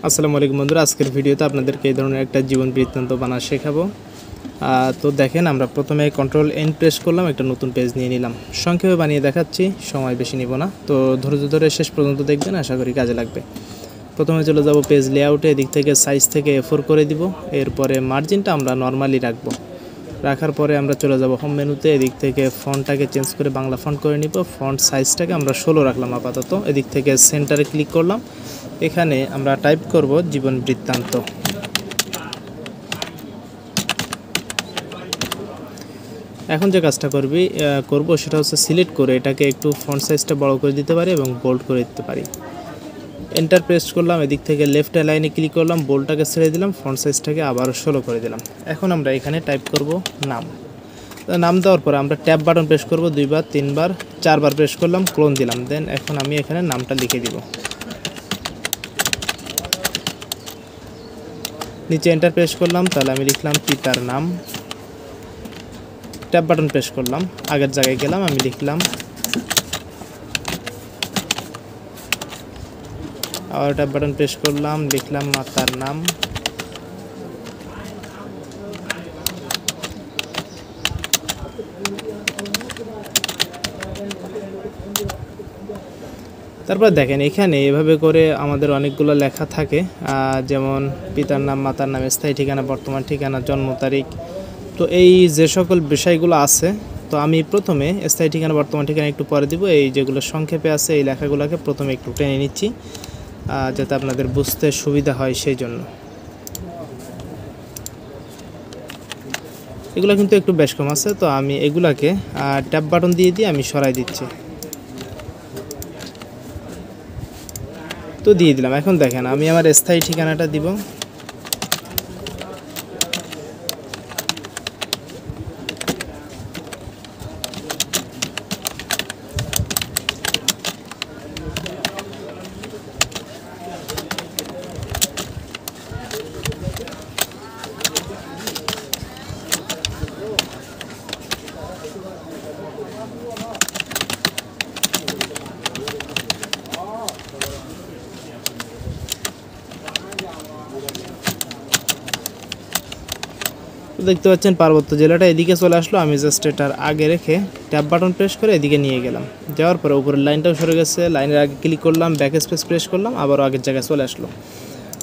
আসসালামু আলাইকুম বন্ধুরা, আজকের ভিডিওতে আপনাদেরকে এই ধরনের একটা জীবন বৃত্তান্ত বানা শেখাবো। তো দেখেন, আমরা প্রথমে কন্ট্রোল এন প্রেস করলাম, একটা নতুন পেজ নিয়ে নিলাম। সংক্ষেপে বানিয়ে দেখাচ্ছি, সময় বেশি নিব না। তো ধৈর্য ধরে শেষ পর্যন্ত দেখবেন, আশা করি কাজে লাগবে। প্রথমে চলে যাব পেজ লেআউটে, এদিক থেকে সাইজ থেকে A4 করে দিব। এরপরে মার্জিনটা আমরা নর্মালি রাখবো। রাখার পরে আমরা চলে যাব হোম মেনুতে, এদিক থেকে ফন্টটাকে চেঞ্জ করে বাংলা ফন্ট করে নিব। ফন্ট সাইজটাকে আমরা 16 রাখলাম আপাতত। এদিক থেকে সেন্টারে ক্লিক করলাম, এখানে আমরা টাইপ করব জীবন বৃত্তান্ত। এখন যে কাজটা করব সেটা হচ্ছে সিলেক্ট করে এটাকে একটু ফন্ট সাইজটা বড় করে দিতে পারি এবং বোল্ড করে দিতে পারি। এন্টার প্রেস করলাম, এদিক থেকে লেফট লাইনে ক্লিক করলাম, বোল্ডটাকে ছেড়ে দিলাম, ফন্ট সাইজটাকে আবার 16 করে দিলাম। এখন আমরা এখানে টাইপ করব নাম দেওয়ার পরে আমরা ট্যাব বাটন প্রেস করব 2 বার 3 বার 4 বার প্রেস করলাম, ক্লোন দিলাম। দেন এখন আমি এখানে নামটা লিখে দিব। নিচে এন্টার প্রেস করলাম, তাহলে আমি লিখলাম পিতার নাম। ট্যাব বাটন প্রেস করলাম, আগের জায়গায় গেলাম, আমি লিখলাম। আবার ট্যাব বাটন প্রেস করলাম, লিখলাম মাতার নাম। তারপর দেখেন, এখানে এভাবে করে আমাদের অনেকগুলো লেখা থাকে, যেমন পিতার নাম, মাতার নাম, স্থায়ী ঠিকানা, বর্তমান ঠিকানা, জন্ম তারিখ। তো এই যে সকল বিষয়গুলো আছে, তো আমি প্রথমে স্থায়ী ঠিকানা, বর্তমান ঠিকানা একটু পরে দিব। এই যেগুলো সংক্ষেপে আছে এই লেখাগুলোকে প্রথমে একটু টেনে নিচ্ছি, যাতে আপনাদের বুঝতে সুবিধা হয় সেই জন্য। এগুলো কিন্তু একটু বেশ কম আছে, তো আমি এগুলাকে ট্যাব বাটন দিয়ে আমি সরাই দিচ্ছি। তো দিয়ে দিলাম। এখন দেখেন, আমি আমার স্থায়ী ঠিকানাটা দিব। দেখতে পাচ্ছেন পার্বত্য জেলাটা এদিকে চলে আসলো। আমি জাস্ট এটার আগে রেখে ট্যাব বাটন প্রেস করে এদিকে নিয়ে গেলাম। যাওয়ার পরে উপরের লাইনটাও সরে গেছে, লাইনের আগে ক্লিক করলাম, ব্যাক স্পেস প্রেস করলাম, আবারও আগের জায়গায় চলে আসলো।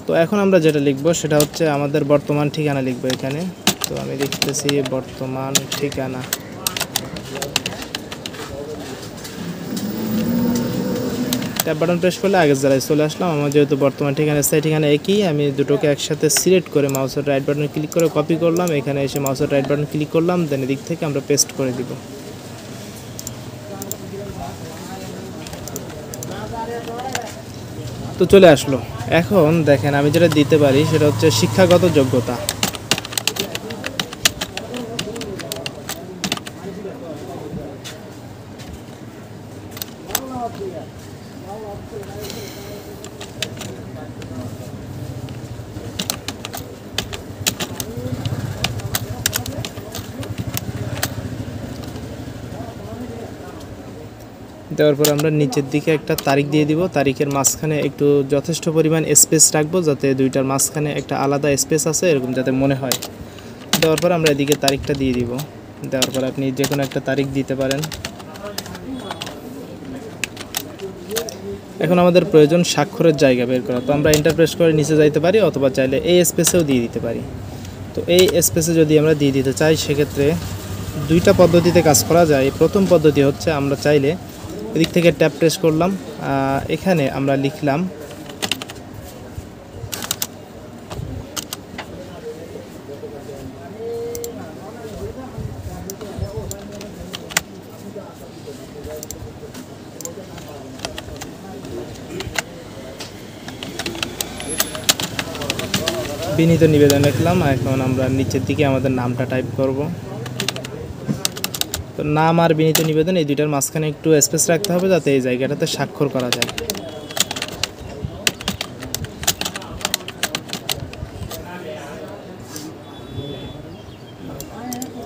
তো এখন আমরা যেটা লিখবো সেটা হচ্ছে আমাদের বর্তমান ঠিকানা লিখবো এখানে। তো আমি লিখতেছি বর্তমান ঠিকানা। ট্যাব বাটন প্রেস করলে আগের জায়গায় চলে আসলাম। আমার যেহেতু বর্তমান ঠিকানা স্থায়ী ঠিকানা একই, আমি দুটোকে একসাথে সিলেক্ট করে মাউসের রাইট বাটন ক্লিক করে কপি করলাম। এখানে এসে মাউসের রাইট বাটন ক্লিক করলাম, দেন এদিক থেকে আমরা পেস্ট করে দিব। তো চলে আসলো। এখন দেখেন, আমি যেটা দিতে পারি সেটা হচ্ছে শিক্ষাগত যোগ্যতা। দেওয়ার পর আমরা নিচের দিকে একটা তারিখ দিয়ে দিব। তারিখের মাঝখানে একটু যথেষ্ট পরিমাণ স্পেস রাখবো, যাতে দুইটার মাঝখানে একটা আলাদা স্পেস আছে এরকম যাতে মনে হয়। দেওয়ার পর আমরা এদিকে তারিখটা দিয়ে দিব। দেওয়ার পর আপনি যে কোনো একটা তারিখ দিতে পারেন। এখন আমাদের প্রয়োজন স্বাক্ষরের জায়গা বের করা। তো আমরা এন্টার প্রেস করে নিচে যাইতে পারি, অথবা চাইলে এই স্পেসেও দিয়ে দিতে পারি। তো এই স্পেসে যদি আমরা দিয়ে দিতে চাই, সেক্ষেত্রে দুইটা পদ্ধতিতে কাজ করা যায়। প্রথম পদ্ধতি হচ্ছে, আমরা চাইলে এদিক থেকে ট্যাব প্রেস করলাম, এখানে আমরা লিখলাম বিনীত নিবেদন লিখলাম। এখন আমরা নিচের দিকে আমাদের নামটা টাইপ করব। তো নাম আর বিনীত নিবেদন এই দুইটার মাঝখানে একটু স্পেস রাখতে হবে, যাতে এই জায়গাটাতে স্বাক্ষর করা যায়।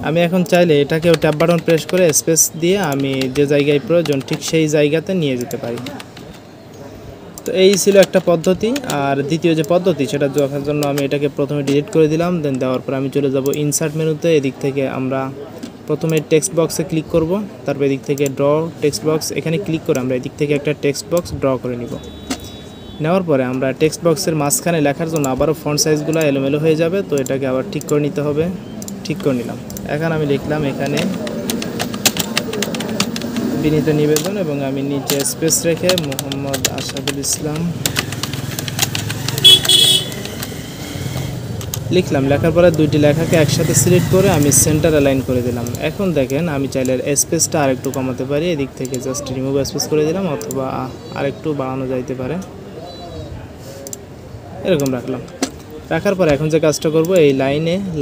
আমি এখন চাইলে এটাকেও ট্যাব বাটন প্রেস করে স্পেস দিয়ে আমি যে জায়গায় প্রয়োজন ঠিক সেই জায়গাতে নিয়ে যেতে পারি। তো এই ছিল একটা পদ্ধতি। আর দ্বিতীয় যে পদ্ধতি সেটা দেখার জন্য আমি এটাকে প্রথমে ডিলিট করে দিলাম। দেন দেওয়ার পর আমি চলে যাব ইনসার্ট মেনুতে। এদিক থেকে আমরা প্রথমে টেক্সট বক্সে ক্লিক করব, তারপর এদিক থেকে ড্র টেক্সট বক্স, এখানে ক্লিক করে আমরা এদিক থেকে একটা টেক্সট বক্স ড্র করে নিব। নেওয়ার পরে আমরা টেক্সট বক্সের মাঝখানে লেখার জন্য আবারও ফন্ট সাইজগুলো এলোমেলো হয়ে যাবে, তো এটাকে আবার ঠিক করে নিতে হবে। ঠিক করে নিলাম। এখন আমি লিখলাম এখানে বিনীত নিবেদন এবং আমি নিচে স্পেস রেখে মোহাম্মদ আশাদুল ইসলাম লিখলাম। লেখার পরে দুইটি লেখাকে একসাথে সিলেক্ট করে আমি সেন্টার অ্যালাইন করে দিলাম। এখন দেখেন আমি চাইলে স্পেসটা আরেকটু কমাতে পারি, এদিক থেকে জাস্ট রিমুভ স্পেস করে দিলাম, অথবা আরেকটু বাড়ানো যাইতে পারে, এরকম রাখলাম। রাখার পর এখন যে কাজটা করব, এই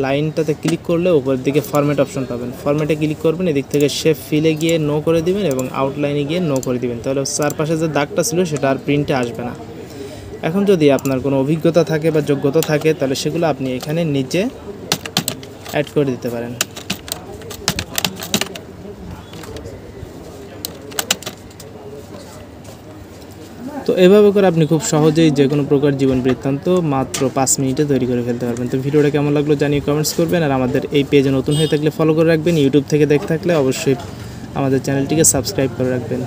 লাইনটাতে ক্লিক করলে উপরের দিকে ফরম্যাট অপশন পাবেন। ফরম্যাটে ক্লিক করবেন, এদিক থেকে শেপ ফিলে গিয়ে নো করে দিবেন এবং আউটলাইনে গিয়ে নো করে দিবেন। তাহলে চারপাশে যে দাগটা ছিল সেটা আর প্রিন্টে আসবে না। এখন যদি আপনার কোনো অভিজ্ঞতা থাকে বা যোগ্যতা থাকে তাহলে সেগুলো আপনি এখানে নিচে অ্যাড করে দিতে পারেন। তো এভাবে করে আপনি খুব সহজেই যে কোনো প্রকার জীবন বৃত্তান্ত মাত্র 5 মিনিটে তৈরি করে ফেলতে পারবেন। তো ভিডিওটা কেমন লাগলো জানিয়ে কমেন্টস করবেন। আর আমাদের এই পেজে নতুন হয়ে থাকলে ফলো করে রাখবেন। ইউটিউব থেকে দেখে থাকলে অবশ্যই আমাদের চ্যানেলটিকে সাবস্ক্রাইব করে রাখবেন।